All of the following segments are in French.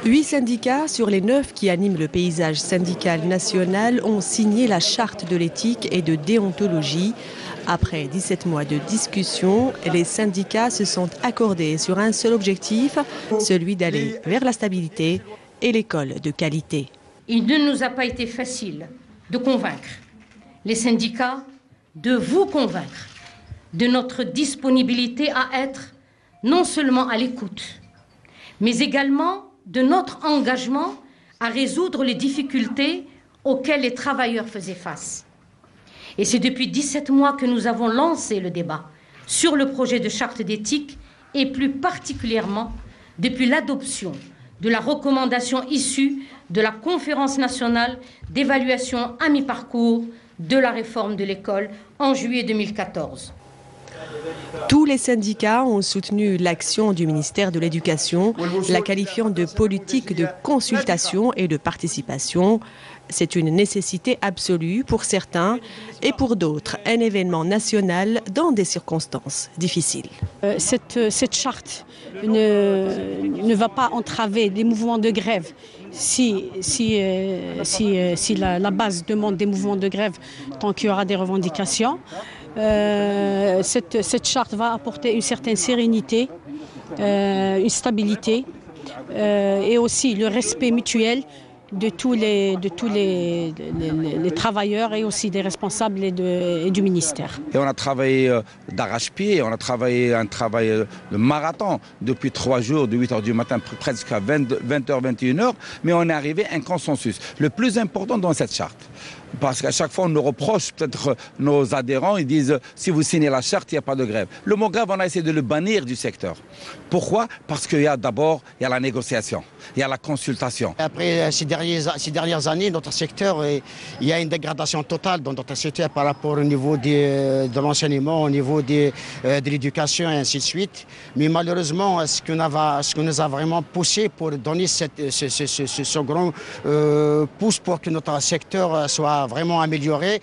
8 syndicats sur les 9 qui animent le paysage syndical national ont signé la charte de l'éthique et de déontologie. Après 17 mois de discussion, les syndicats se sont accordés sur un seul objectif, celui d'aller vers la stabilité et l'école de qualité. Il ne nous a pas été facile de convaincre les syndicats, de vous convaincre de notre disponibilité à être non seulement à l'écoute, mais également de notre engagement à résoudre les difficultés auxquelles les travailleurs faisaient face. Et c'est depuis 17 mois que nous avons lancé le débat sur le projet de charte d'éthique et plus particulièrement depuis l'adoption de la recommandation issue de la Conférence nationale d'évaluation à mi-parcours de la réforme de l'école en juillet 2014. Tous les syndicats ont soutenu l'action du ministère de l'Éducation, la qualifiant de politique de consultation et de participation. C'est une nécessité absolue pour certains et pour d'autres, un événement national dans des circonstances difficiles. Cette charte ne va pas entraver les mouvements de grève. Si la base demande des mouvements de grève tant qu'il y aura des revendications, cette charte va apporter une certaine sérénité, une stabilité et aussi le respect mutuel de tous les travailleurs et aussi des responsables et du ministère. Et on a travaillé d'arrache-pied, on a travaillé un travail de marathon depuis 3 jours, de 8h du matin presque à 20h, 21h, mais on est arrivé à un consensus. Le plus important dans cette charte, parce qu'à chaque fois on nous reproche, peut-être nos adhérents, ils disent si vous signez la charte, il n'y a pas de grève. Le mot grève, on a essayé de le bannir du secteur. Pourquoi? Parce qu'il y a d'abord la négociation, il y a la consultation. Après ces dernières années, notre secteur, il y a une dégradation totale dans notre secteur par rapport au niveau de l'enseignement, au niveau de l'éducation et ainsi de suite. Mais malheureusement, ce que nous a vraiment poussé pour donner ce grand pouce pour que notre secteur soit vraiment amélioré.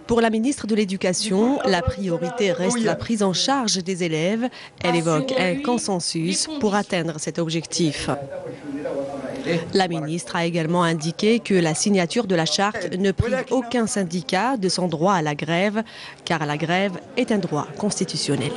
Pour la ministre de l'Éducation, la priorité reste la prise en charge des élèves. Elle évoque un consensus pour atteindre cet objectif. La ministre a également indiqué que la signature de la charte ne prive aucun syndicat de son droit à la grève, car la grève est un droit constitutionnel.